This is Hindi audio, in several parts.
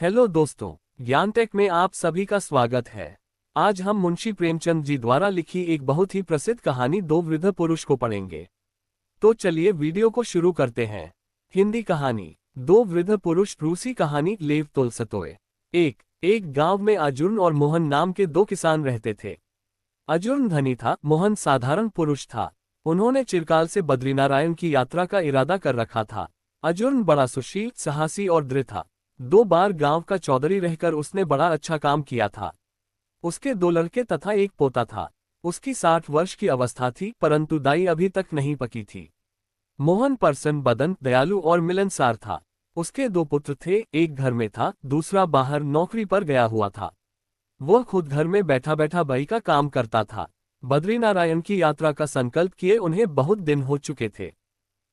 हेलो दोस्तों, ज्ञान टेक में आप सभी का स्वागत है। आज हम मुंशी प्रेमचंद जी द्वारा लिखी एक बहुत ही प्रसिद्ध कहानी दो वृद्ध पुरुष को पढ़ेंगे। तो चलिए वीडियो को शुरू करते हैं। हिंदी कहानी दो वृद्ध पुरुष। रूसी कहानी लेव तोल्स्टॉय। एक गांव में अर्जुन और मोहन नाम के दो किसान रहते थे। अर्जुन धनी था, मोहन साधारण पुरुष था। उन्होंने चिरकाल से बद्रीनारायण की यात्रा का इरादा कर रखा था। अर्जुन बड़ा सुशील, साहसी और दृढ़ था। 2 बार गांव का चौधरी रहकर उसने बड़ा अच्छा काम किया था। उसके 2 लड़के तथा एक पोता था। उसकी 60 वर्ष की अवस्था थी, परंतु दाई अभी तक नहीं पकी थी। मोहन प्रसन्न बदन, दयालु और मिलनसार था। उसके 2 पुत्र थे, एक घर में था, दूसरा बाहर नौकरी पर गया हुआ था। वह खुद घर में बैठा बैठा बही का काम करता था। बद्रीनारायण की यात्रा का संकल्प किए उन्हें बहुत दिन हो चुके थे।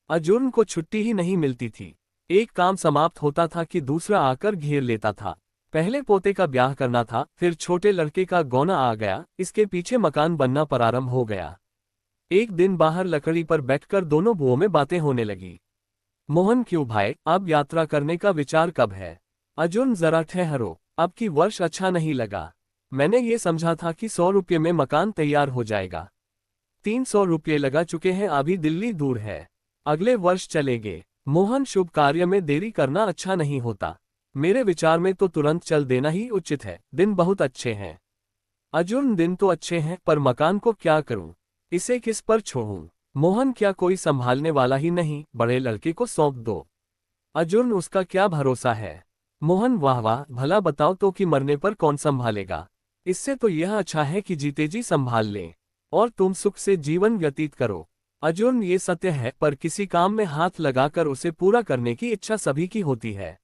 अर्जुन को छुट्टी ही नहीं मिलती थी। एक काम समाप्त होता था कि दूसरा आकर घेर लेता था। पहले पोते का ब्याह करना था, फिर छोटे लड़के का गौना आ गया, इसके पीछे मकान बनना प्रारंभ हो गया। एक दिन बाहर लकड़ी पर बैठकर दोनों बुओं में बातें होने लगी। मोहन, क्यों भाई, अब यात्रा करने का विचार कब है? अर्जुन, जरा ठहरो, अब की वर्ष अच्छा नहीं लगा। मैंने ये समझा था कि 100 रुपये में मकान तैयार हो जाएगा। 300 रुपये लगा चुके हैं, अभी दिल्ली दूर है, अगले वर्ष चलेंगे। मोहन, शुभ कार्य में देरी करना अच्छा नहीं होता। मेरे विचार में तो तुरंत चल देना ही उचित है, दिन बहुत अच्छे हैं। अर्जुन, दिन तो अच्छे हैं, पर मकान को क्या करूं? इसे किस पर छोड़ूं? मोहन, क्या कोई संभालने वाला ही नहीं? बड़े लड़के को सौंप दो। अर्जुन, उसका क्या भरोसा है? मोहन, वाह वाह, भला बताओ तो कि मरने पर कौन संभालेगा? इससे तो यह अच्छा है कि जीते जी संभाल लें और तुम सुख से जीवन व्यतीत करो। अर्जुन, ये सत्य है, पर किसी काम में हाथ लगाकर उसे पूरा करने की इच्छा सभी की होती है।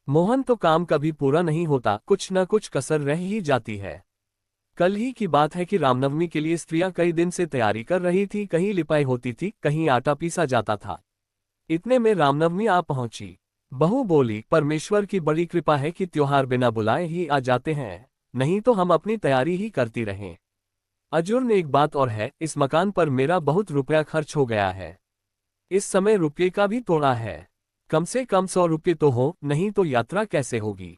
मोहन, तो काम कभी पूरा नहीं होता, कुछ न कुछ कसर रह ही जाती है। कल ही की बात है कि रामनवमी के लिए स्त्रियां कई दिन से तैयारी कर रही थी। कहीं लिपाई होती थी, कहीं आटा पीसा जाता था। इतने में रामनवमी आ पहुंची। बहू बोली, परमेश्वर की बड़ी कृपा है कि त्योहार बिना बुलाए ही आ जाते हैं, नहीं तो हम अपनी तैयारी ही करती रहें। अर्जुन, एक बात और है, इस मकान पर मेरा बहुत रुपया खर्च हो गया है। इस समय रुपये का भी तोड़ा है। कम से कम 100 रुपये तो हो, नहीं तो यात्रा कैसे होगी?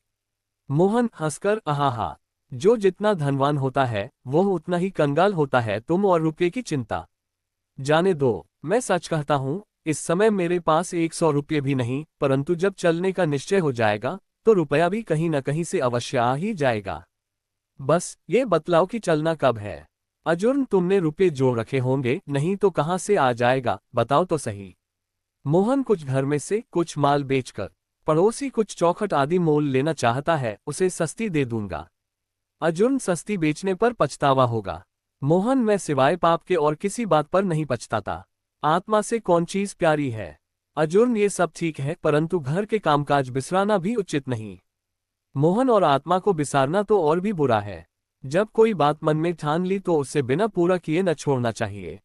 मोहन हंसकर, आहा, जो जितना धनवान होता है वो उतना ही कंगाल होता है। तुम और रुपये की चिंता जाने दो। मैं सच कहता हूँ, इस समय मेरे पास 100 रुपये भी नहीं, परंतु जब चलने का निश्चय हो जाएगा तो रुपया भी कहीं न कहीं से अवश्य आ ही जाएगा। बस ये बतलाओ कि चलना कब है? अर्जुन, तुमने रुपये जोड़ रखे होंगे, नहीं तो कहाँ से आ जाएगा, बताओ तो सही। मोहन, कुछ घर में से, कुछ माल बेचकर। पड़ोसी कुछ चौखट आदि मोल लेना चाहता है, उसे सस्ती दे दूंगा। अर्जुन, सस्ती बेचने पर पछतावा होगा। मोहन, मैं सिवाय पाप के और किसी बात पर नहीं पछताता। आत्मा से कौन चीज प्यारी है? अर्जुन, ये सब ठीक है, परंतु घर के कामकाज बिसराना भी उचित नहीं। मोहन, और आत्मा को बिसारना तो और भी बुरा है। जब कोई बात मन में ठान ली तो उसे बिना पूरा किए न छोड़ना चाहिए।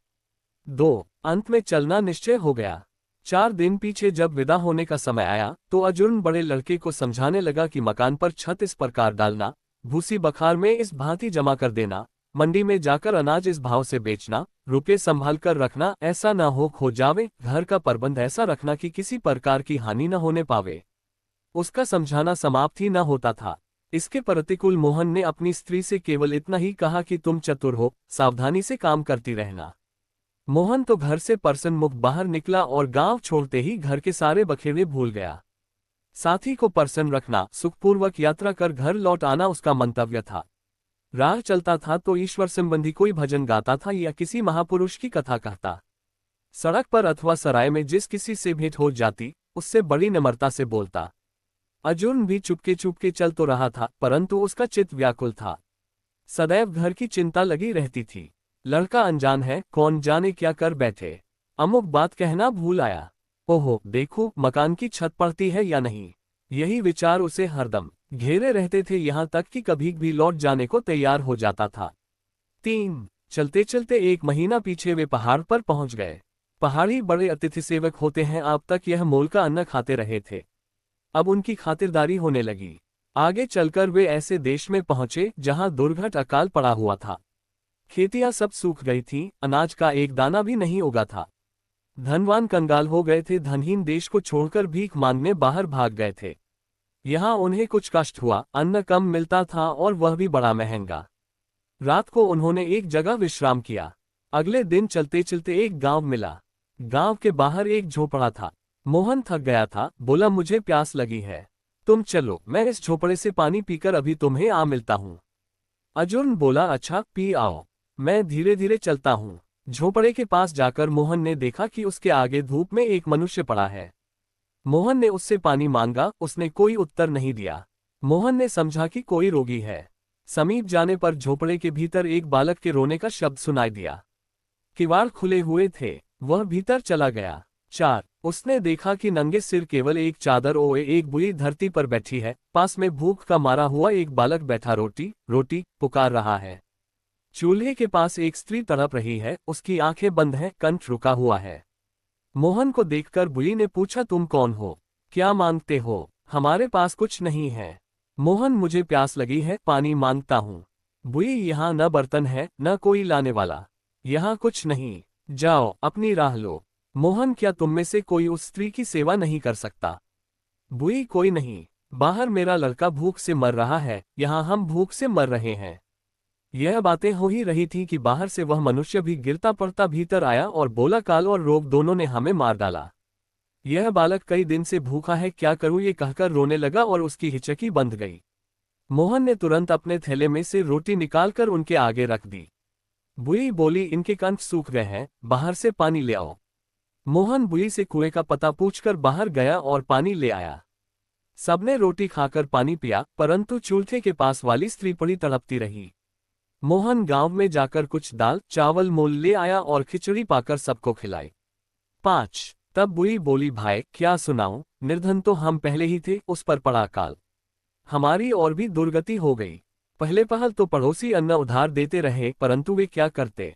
2 अंत में चलना निश्चय हो गया। 4 दिन पीछे जब विदा होने का समय आया तो अर्जुन बड़े लड़के को समझाने लगा कि मकान पर छत इस प्रकार डालना, भूसी बखार में इस भांति जमा कर देना, मंडी में जाकर अनाज इस भाव से बेचना, रुपये संभाल कर रखना, ऐसा न हो खो जावे, घर का प्रबंध ऐसा रखना कि किसी प्रकार की हानि न होने पावे। उसका समझाना समाप्त ही न होता था। इसके प्रतिकूल मोहन ने अपनी स्त्री से केवल इतना ही कहा कि तुम चतुर हो, सावधानी से काम करती रहना। मोहन तो घर से प्रसन्न मुख बाहर निकला और गांव छोड़ते ही घर के सारे बखेड़े भूल गया। साथी को प्रसन्न रखना, सुखपूर्वक यात्रा कर घर लौट आना उसका मंतव्य था। राह चलता था तो ईश्वर संबंधी कोई भजन गाता था या किसी महापुरुष की कथा कहता। सड़क पर अथवा सराय में जिस किसी से भेंट हो जाती, उससे बड़ी नम्रता से बोलता। अर्जुन भी चुपके चुपके चल तो रहा था, परंतु उसका चित्त व्याकुल था। सदैव घर की चिंता लगी रहती थी। लड़का अनजान है, कौन जाने क्या कर बैठे। अमुक बात कहना भूल आया। ओहो, देखो मकान की छत पड़ती है या नहीं, यही विचार उसे हरदम घेरे रहते थे, यहाँ तक कि कभी भी लौट जाने को तैयार हो जाता था। 3 चलते चलते 1 महीना पीछे वे पहाड़ पर पहुंच गए। पहाड़ी बड़े अतिथि सेवक होते हैं, अब तक यह मोल का अन्न खाते रहे थे, अब उनकी खातिरदारी होने लगी। आगे चलकर वे ऐसे देश में पहुंचे जहां दुर्घट अकाल पड़ा हुआ था। खेतियां सब सूख गई थीं, अनाज का एक दाना भी नहीं उगा था। धनवान कंगाल हो गए थे, धनहीन देश को छोड़कर भीख मांगने बाहर भाग गए थे। यहाँ उन्हें कुछ कष्ट हुआ, अन्न कम मिलता था और वह भी बड़ा महंगा। रात को उन्होंने एक जगह विश्राम किया। अगले दिन चलते चलते एक गांव मिला। गांव के बाहर एक झोपड़ा था। मोहन थक गया था, बोला मुझे प्यास लगी है, तुम चलो, मैं इस झोपड़े से पानी पीकर अभी तुम्हें आ मिलता हूँ। अर्जुन बोला अच्छा, पी आओ, मैं धीरे धीरे चलता हूँ। झोपड़े के पास जाकर मोहन ने देखा कि उसके आगे धूप में एक मनुष्य पड़ा है। मोहन ने उससे पानी मांगा, उसने कोई उत्तर नहीं दिया। मोहन ने समझा कि कोई रोगी है। समीप जाने पर झोपड़े के भीतर एक बालक के रोने का शब्द सुनाई दिया। किवाड़ खुले हुए थे, वह भीतर चला गया। 4 उसने देखा कि नंगे सिर केवल एक चादर ओढ़े एक बुई धरती पर बैठी है। पास में भूख का मारा हुआ एक बालक बैठा रोटी रोटी पुकार रहा है। चूल्हे के पास एक स्त्री तड़प रही है, उसकी आंखें बंद हैं, कंठ रुका हुआ है। मोहन को देखकर बुई ने पूछा तुम कौन हो, क्या मांगते हो? हमारे पास कुछ नहीं है। मोहन मुझे प्यास लगी है, पानी मांगता हूँ। बुई यहाँ न बर्तन है न कोई लाने वाला, यहाँ कुछ नहीं, जाओ अपनी राह लो। मोहन क्या तुम में से कोई उस स्त्री की सेवा नहीं कर सकता? बुई कोई नहीं, बाहर मेरा लड़का भूख से मर रहा है, यहाँ हम भूख से मर रहे हैं। यह बातें हो ही रही थी कि बाहर से वह मनुष्य भी गिरता पड़ता भीतर आया और बोला काल और रोग दोनों ने हमें मार डाला। यह बालक कई दिन से भूखा है, क्या करूं, ये कहकर रोने लगा और उसकी हिचकी बंध गई। मोहन ने तुरंत अपने थैले में से रोटी निकालकर उनके आगे रख दी। बुई बोली इनके कंठ सूख गए हैं, बाहर से पानी ले आओ। मोहन बुई से कुएं का पता पूछकर बाहर गया और पानी ले आया। सबने रोटी खाकर पानी पिया, परंतु चूल्हे के पास वाली स्त्री पड़ी तड़पती रही। मोहन गांव में जाकर कुछ दाल चावल मोल ले आया और खिचड़ी पाकर सबको खिलाई। 5 तब बुई बोली भाई क्या सुनाऊं, निर्धन तो हम पहले ही थे, उस पर पड़ा काल, हमारी और भी दुर्गति हो गई। पहले पहल तो पड़ोसी अन्न उधार देते रहे, परंतु वे क्या करते,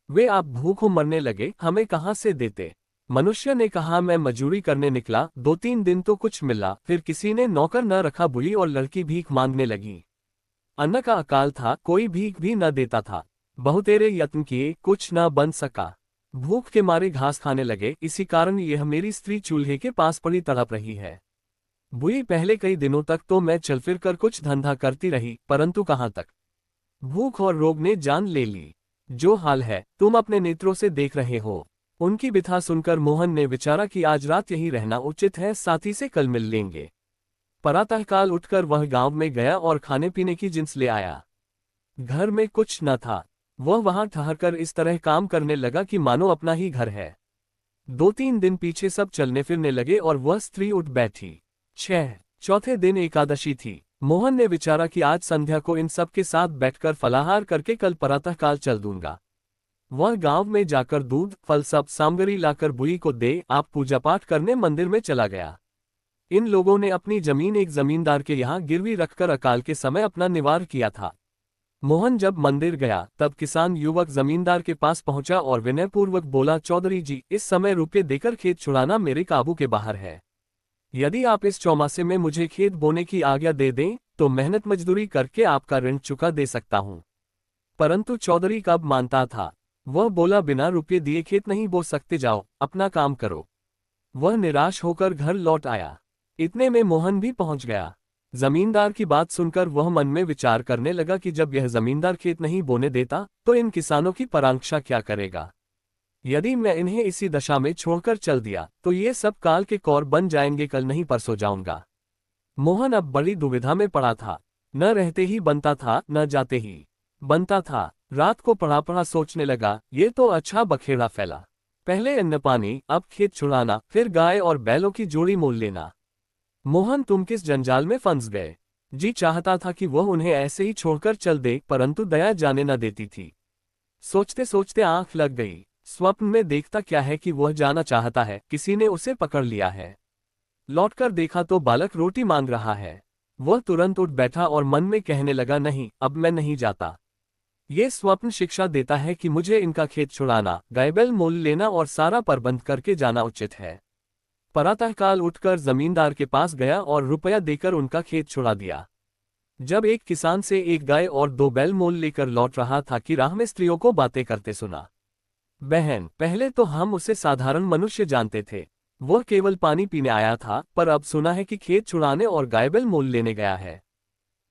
वे आप भूखों मरने लगे, हमें कहां से देते। मनुष्य ने कहा मैं मजूरी करने निकला, 2-3 दिन तो कुछ मिला, फिर किसी ने नौकर न रखा, बुई और लड़की भीख मांगने लगी। अन्न का अकाल था, कोई भीख भी न देता था। बहुतेरे यत्न किए, कुछ न बन सका। भूख के मारे घास खाने लगे, इसी कारण यह मेरी स्त्री चूल्हे के पास पड़ी तड़प रही है। बुई पहले कई दिनों तक तो मैं चल फिर कर कुछ धंधा करती रही, परंतु कहाँ तक, भूख और रोग ने जान ले ली। जो हाल है तुम अपने नेत्रों से देख रहे हो। उनकी बिथा सुनकर मोहन ने विचारा कि आज रात यही रहना उचित है, साथी से कल मिल लेंगे। प्रातःकाल उठकर वह गांव में गया और खाने पीने की जिन्स ले आया। घर में कुछ न था। वह वहां ठहरकर इस तरह काम करने लगा कि मानो अपना ही घर है। 2-3 दिन पीछे सब चलने फिरने लगे और वह स्त्री उठ बैठी। 6 चौथे दिन एकादशी थी। मोहन ने विचारा कि आज संध्या को इन सब के साथ बैठकर फलाहार करके कल प्रातःकाल चल दूंगा। वह गांव में जाकर दूध फल सब सामग्री लाकर बुई को दे आप पूजा पाठ करने मंदिर में चला गया। इन लोगों ने अपनी जमीन एक जमींदार के यहाँ गिरवी रखकर अकाल के समय अपना निवार किया था। मोहन जब मंदिर गया तब किसान युवक जमींदार के पास पहुंचा और विनयपूर्वक बोला चौधरी जी, इस समय रुपये देकर खेत छुड़ाना मेरे काबू के बाहर है। यदि आप इस चौमासे में मुझे खेत बोने की आज्ञा दे दें तो मेहनत मजदूरी करके आपका ऋण चुका दे सकता हूं। परंतु चौधरी कब मानता था। वह बोला बिना रुपये दिए खेत नहीं बो सकते, जाओ अपना काम करो। वह निराश होकर घर लौट आया। इतने में मोहन भी पहुंच गया। जमींदार की बात सुनकर वह मन में विचार करने लगा कि जब यह जमींदार खेत नहीं बोने देता तो इन किसानों की परांक्षा क्या करेगा। यदि मैं इन्हें इसी दशा में छोड़कर चल दिया तो ये सब काल के कौर बन जाएंगे, कल नहीं परसों जाऊंगा। मोहन अब बड़ी दुविधा में पड़ा था। न रहते ही बनता था, न जाते ही बनता था। रात को पड़ा पड़ा सोचने लगा, ये तो अच्छा बखेड़ा फैला। पहले अन्न पानी, अब खेत छुड़ाना, फिर गाय और बैलों की जोड़ी मोल लेना। मोहन तुम किस जंजाल में फंस गए। जी चाहता था कि वह उन्हें ऐसे ही छोड़कर चल दे, परंतु दया जाने न देती थी। सोचते सोचते आंख लग गई। स्वप्न में देखता क्या है कि वह जाना चाहता है, किसी ने उसे पकड़ लिया है। लौटकर देखा तो बालक रोटी मांग रहा है। वह तुरंत उठ बैठा और मन में कहने लगा, नहीं, अब मैं नहीं जाता। ये स्वप्न शिक्षा देता है कि मुझे इनका खेत छुड़ाना, गाय बैल मोल लेना और सारा प्रबंध करके जाना उचित है। प्रातःकाल उठकर जमींदार के पास गया और रुपया देकर उनका खेत छुड़ा दिया। जब एक किसान से एक गाय और 2 बैल मोल लेकर लौट रहा था कि राह में स्त्रियों को बातें करते सुना। बहन, पहले तो हम उसे साधारण मनुष्य जानते थे, वह केवल पानी पीने आया था, पर अब सुना है कि खेत छुड़ाने और गायबैल मोल लेने गया है।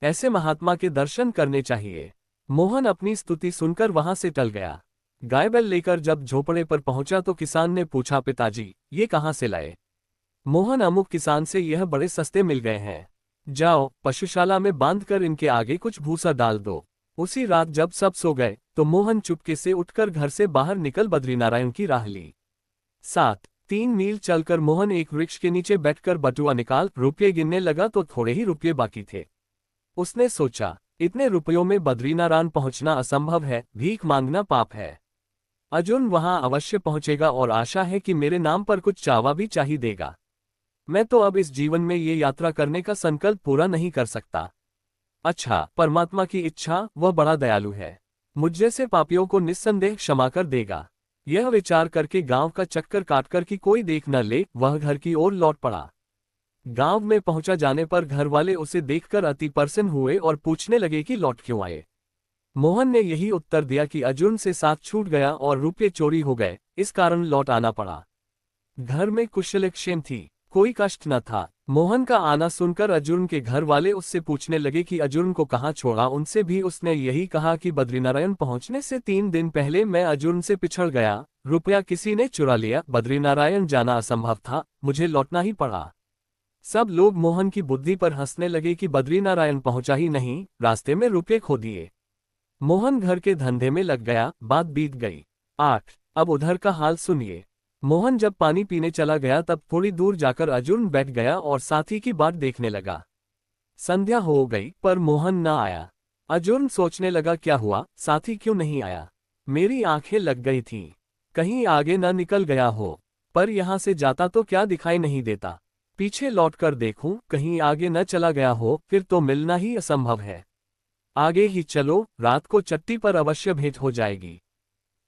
ऐसे महात्मा के दर्शन करने चाहिए। मोहन अपनी स्तुति सुनकर वहां से टल गया। गायबैल लेकर जब झोपड़े पर पहुंचा तो किसान ने पूछा, पिताजी, ये कहाँ से लाए? मोहन, अमुक किसान से, यह बड़े सस्ते मिल गए हैं। जाओ, पशुशाला में बांधकर इनके आगे कुछ भूसा डाल दो। उसी रात जब सब सो गए तो मोहन चुपके से उठकर घर से बाहर निकल बद्रीनारायण की राह ली। 3 मील चलकर मोहन एक वृक्ष के नीचे बैठकर बटुआ निकाल रुपये गिनने लगा तो थोड़े ही रुपये बाकी थे। उसने सोचा, इतने रुपयों में बद्रीनारायण पहुंचना असंभव है, भीख मांगना पाप है। अर्जुन वहां अवश्य पहुंचेगा और आशा है कि मेरे नाम पर कुछ चावा भी चाहिए देगा। मैं तो अब इस जीवन में ये यात्रा करने का संकल्प पूरा नहीं कर सकता। अच्छा, परमात्मा की इच्छा, वह बड़ा दयालु है, मुझ जैसे पापियों को निस्संदेह क्षमा कर देगा। यह विचार करके गांव का चक्कर काटकर कि कोई देख न ले, वह घर की ओर लौट पड़ा। गांव में पहुंचा जाने पर घर वाले उसे देखकर अति प्रसन्न हुए और पूछने लगे कि लौट क्यों आए। मोहन ने यही उत्तर दिया कि अर्जुन से साथ छूट गया और रुपये चोरी हो गए, इस कारण लौट आना पड़ा। घर में कुशलक्षेम थी, कोई कष्ट न था। मोहन का आना सुनकर अर्जुन के घर वाले उससे पूछने लगे कि अर्जुन को कहाँ छोड़ा। उनसे भी उसने यही कहा कि बद्रीनारायण पहुंचने से 3 दिन पहले मैं अर्जुन से पिछड़ गया, रुपया किसी ने चुरा लिया, बद्रीनारायण जाना असंभव था, मुझे लौटना ही पड़ा। सब लोग मोहन की बुद्धि पर हंसने लगे कि बद्रीनारायण पहुंचा ही नहीं, रास्ते में रुपये खो दिए। मोहन घर के धंधे में लग गया, बात बीत गई। 8। अब उधर का हाल सुनिए। मोहन जब पानी पीने चला गया तब थोड़ी दूर जाकर अर्जुन बैठ गया और साथी की बाट देखने लगा। संध्या हो गई पर मोहन न आया। अर्जुन सोचने लगा, क्या हुआ, साथी क्यों नहीं आया? मेरी आंखें लग गई थीं, कहीं आगे न निकल गया हो, पर यहां से जाता तो क्या दिखाई नहीं देता। पीछे लौटकर देखूं, कहीं आगे न चला गया हो, फिर तो मिलना ही असंभव है। आगे ही चलो, रात को चट्टी पर अवश्य भेंट हो जाएगी।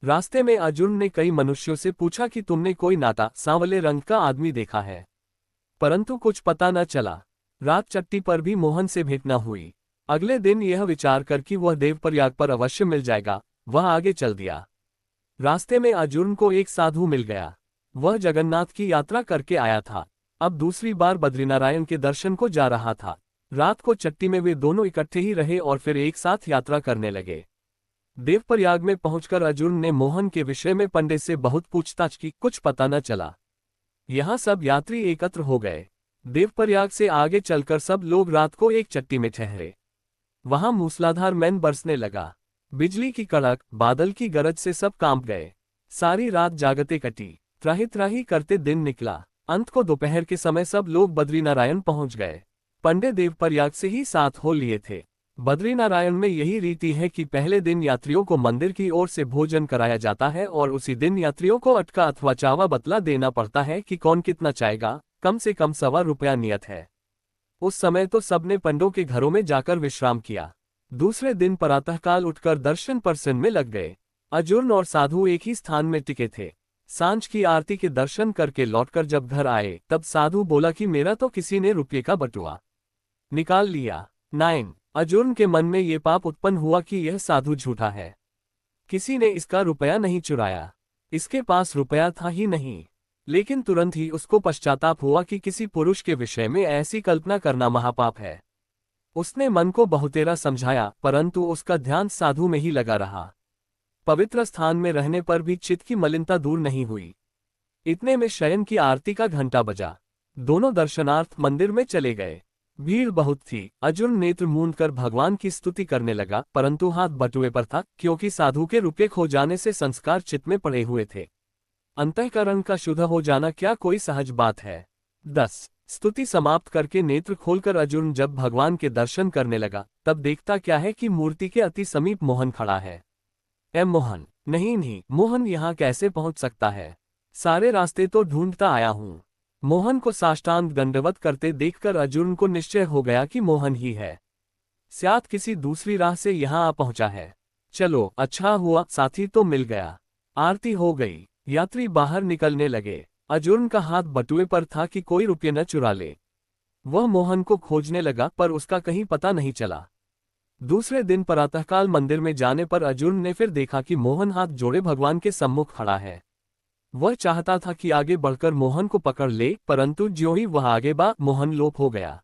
रास्ते में अर्जुन ने कई मनुष्यों से पूछा कि तुमने कोई नाटा सांवले रंग का आदमी देखा है, परंतु कुछ पता न चला। रात चट्टी पर भी मोहन से भेंट न हुई। अगले दिन यह विचार कर कि वह देवप्रयाग पर अवश्य मिल जाएगा, वह आगे चल दिया। रास्ते में अर्जुन को एक साधु मिल गया। वह जगन्नाथ की यात्रा करके आया था, अब दूसरी बार बद्रीनारायण के दर्शन को जा रहा था। रात को चट्टी में वे दोनों इकट्ठे ही रहे और फिर एक साथ यात्रा करने लगे। देवप्रयाग में पहुंचकर अर्जुन ने मोहन के विषय में पंडित से बहुत पूछताछ की, कुछ पता न चला। यहाँ सब यात्री एकत्र हो गए। देवप्रयाग से आगे चलकर सब लोग रात को एक चट्टी में ठहरे। वहां मूसलाधार मैन बरसने लगा। बिजली की कड़क, बादल की गरज से सब कांप गए। सारी रात जागते कटी, त्राही त्राही करते दिन निकला। अंत को दोपहर के समय सब लोग बद्रीनारायण पहुंच गए। पंडित देवप्रयाग से ही साथ हो लिए थे। बद्रीनारायण में यही रीति है कि पहले दिन यात्रियों को मंदिर की ओर से भोजन कराया जाता है और उसी दिन यात्रियों को अटका अथवा चावा बतला देना पड़ता है कि कौन कितना चाहेगा। कम से कम ₹1.25 नियत है। उस समय तो सबने पंडों के घरों में जाकर विश्राम किया। दूसरे दिन प्रातःकाल उठकर दर्शन परसन में लग गए। अर्जुन और साधु एक ही स्थान में टिके थे। सांझ की आरती के दर्शन करके लौटकर जब घर आए तब साधु बोला कि मेरा तो किसी ने रुपये का बटुआ निकाल लिया। 9। अर्जुन के मन में ये पाप उत्पन्न हुआ कि यह साधु झूठा है, किसी ने इसका रुपया नहीं चुराया, इसके पास रुपया था ही नहीं। लेकिन तुरंत ही उसको पश्चाताप हुआ कि किसी पुरुष के विषय में ऐसी कल्पना करना महापाप है। उसने मन को बहुतेरा समझाया, परंतु उसका ध्यान साधु में ही लगा रहा। पवित्र स्थान में रहने पर भी चित्त की मलिनता दूर नहीं हुई। इतने में शयन की आरती का घंटा बजा। दोनों दर्शनार्थ मंदिर में चले गए। भीड़ बहुत थी। अर्जुन नेत्र मूंद कर भगवान की स्तुति करने लगा, परंतु हाथ बटुए पर था, क्योंकि साधु के रुपये खो जाने से संस्कार चित्त में पड़े हुए थे। अंतःकरण का शुद्ध हो जाना क्या कोई सहज बात है। 10। स्तुति समाप्त करके नेत्र खोलकर अर्जुन जब भगवान के दर्शन करने लगा तब देखता क्या है कि मूर्ति के अति समीप मोहन खड़ा है। मोहन, नहीं, मोहन यहाँ कैसे पहुंच सकता है? सारे रास्ते तो ढूंढता आया हूँ। मोहन को साष्टांग दंडवत करते देखकर अर्जुन को निश्चय हो गया कि मोहन ही है। शायद किसी दूसरी राह से यहाँ आ पहुंचा है। चलो, अच्छा हुआ साथी तो मिल गया। आरती हो गई, यात्री बाहर निकलने लगे। अर्जुन का हाथ बटुए पर था कि कोई रुपये न चुरा ले। वह मोहन को खोजने लगा पर उसका कहीं पता नहीं चला। दूसरे दिन प्रातःकाल मंदिर में जाने पर अर्जुन ने फिर देखा कि मोहन हाथ जोड़े भगवान के सम्मुख खड़ा है। वह चाहता था कि आगे बढ़कर मोहन को पकड़ ले, परंतु ज्यों ही वह आगे बढ़ा, मोहन लोप हो गया।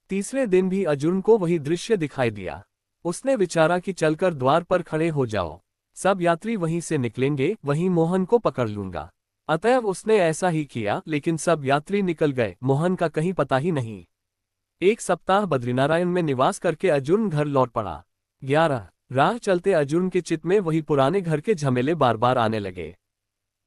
तीसरे दिन भी अर्जुन को वही दृश्य दिखाई दिया। उसने विचारा कि चलकर द्वार पर खड़े हो जाओ, सब यात्री वहीं से निकलेंगे, वहीं मोहन को पकड़ लूंगा। अतएव उसने ऐसा ही किया, लेकिन सब यात्री निकल गए, मोहन का कहीं पता ही नहीं। एक सप्ताह बद्रीनारायण में निवास करके अर्जुन घर लौट पड़ा। 11 राह चलते अर्जुन के चित्त में वही पुराने घर के झमेले बार बार आने लगे।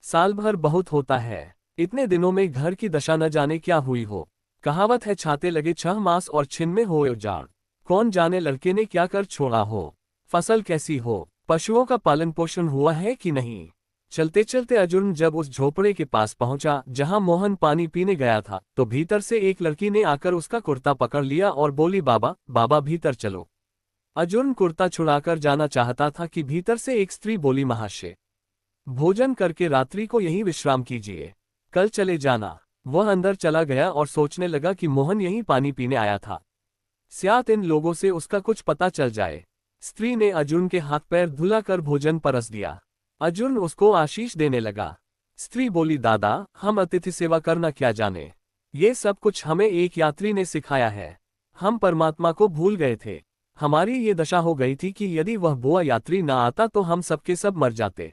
साल भर बहुत होता है, इतने दिनों में घर की दशा न जाने क्या हुई हो। कहावत है, छाते लगे 6 मास और छिन में हो उजाड़। कौन जाने लड़के ने क्या कर छोड़ा हो, फसल कैसी हो, पशुओं का पालन पोषण हुआ है कि नहीं। चलते चलते अर्जुन जब उस झोपड़े के पास पहुंचा जहां मोहन पानी पीने गया था, तो भीतर से एक लड़की ने आकर उसका कुर्ता पकड़ लिया और बोली, बाबा बाबा भीतर चलो। अर्जुन कुर्ता छुड़ाकर जाना चाहता था कि भीतर से एक स्त्री बोली, महाशय भोजन करके रात्रि को यहीं विश्राम कीजिए, कल चले जाना। वह अंदर चला गया और सोचने लगा कि मोहन यहीं पानी पीने आया था, स्यात इन लोगों से उसका कुछ पता चल जाए। स्त्री ने अर्जुन के हाथ पैर धुलाकर भोजन परस दिया। अर्जुन उसको आशीष देने लगा। स्त्री बोली, दादा हम अतिथि सेवा करना क्या जाने, ये सब कुछ हमें एक यात्री ने सिखाया है। हम परमात्मा को भूल गए थे, हमारी ये दशा हो गई थी कि यदि वह बुआ यात्री ना आता तो हम सबके सब मर जाते।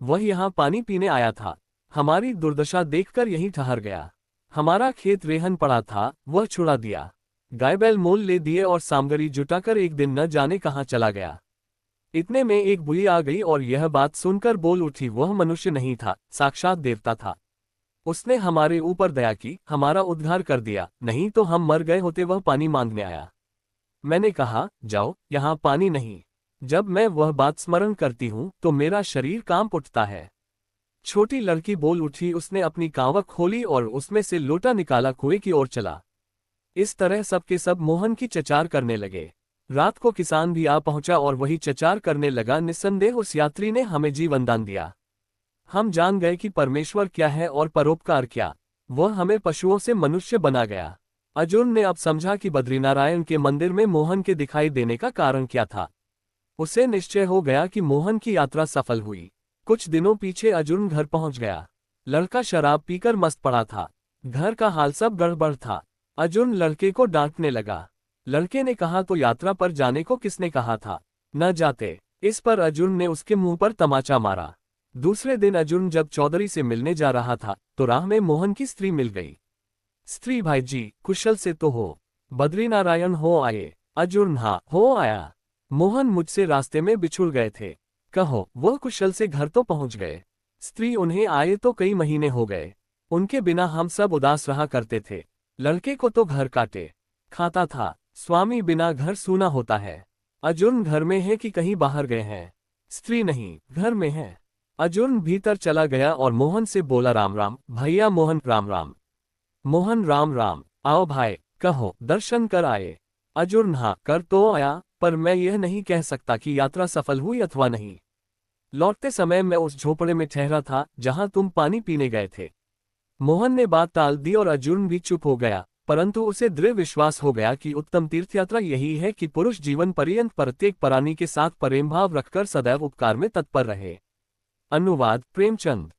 वह यहाँ पानी पीने आया था, हमारी दुर्दशा देखकर यहीं ठहर गया। हमारा खेत रेहन पड़ा था, वह छुड़ा दिया, गाय बैल मोल ले दिए और सामग्री जुटाकर एक दिन न जाने कहाँ चला गया। इतने में एक बुढ़ी आ गई और यह बात सुनकर बोल उठी, वह मनुष्य नहीं था, साक्षात देवता था। उसने हमारे ऊपर दया की, हमारा उद्धार कर दिया, नहीं तो हम मर गए होते। वह पानी मांगने आया। मैंने कहा, जाओ, यहाँ पानी नहीं। जब मैं वह बात स्मरण करती हूँ तो मेरा शरीर कांप उठता है। छोटी लड़की बोल उठी, उसने अपनी कांवक खोली और उसमें से लोटा निकाला, कुएं की ओर चला। इस तरह सबके सब मोहन की चचार करने लगे। रात को किसान भी आ पहुंचा और वही चचार करने लगा। निस्संदेह उस यात्री ने हमें जीवन दान दिया। हम जान गए कि परमेश्वर क्या है और परोपकार क्या। वह हमें पशुओं से मनुष्य बना गया। अर्जुन ने अब समझा कि बद्रीनारायण के मंदिर में मोहन के दिखाई देने का कारण क्या था। उसे निश्चय हो गया कि मोहन की यात्रा सफल हुई। कुछ दिनों पीछे अर्जुन घर पहुंच गया। लड़का शराब पीकर मस्त पड़ा था, घर का हाल सब गड़बड़ था। अर्जुन लड़के को डांटने लगा। लड़के ने कहा, तो यात्रा पर जाने को किसने कहा था, न जाते। इस पर अर्जुन ने उसके मुंह पर तमाचा मारा। दूसरे दिन अर्जुन जब चौधरी से मिलने जा रहा था तो राह में मोहन की स्त्री मिल गई। स्त्री, भाई जी कुशल से तो हो, बद्रीनारायण हो आए। अर्जुन, हाँ हो आया। मोहन मुझसे रास्ते में बिछुड़ गए थे, कहो वह कुशल से घर तो पहुंच गए। स्त्री, उन्हें आए तो कई महीने हो गए, उनके बिना हम सब उदास रहा करते थे। लड़के को तो घर काटे खाता था, स्वामी बिना घर सूना होता है। अर्जुन, घर में है कि कहीं बाहर गए हैं। स्त्री, नहीं घर में है। अर्जुन भीतर चला गया और मोहन से बोला, राम राम भैया। मोहन, राम राम। मोहन, राम राम। आओ भाई, कहो दर्शन कर आए। अर्जुन, हाँ कर तो आया, पर मैं यह नहीं कह सकता कि यात्रा सफल हुई अथवा नहीं। लौटते समय मैं उस झोपड़े में ठहरा था जहां तुम पानी पीने गए थे। मोहन ने बात टाल दी और अर्जुन भी चुप हो गया, परंतु उसे दृढ़ विश्वास हो गया कि उत्तम तीर्थयात्रा यही है कि पुरुष जीवन पर्यंत प्रत्येक प्राणी के साथ प्रेम भाव रखकर सदैव उपकार में तत्पर रहे। अनुवाद प्रेमचंद।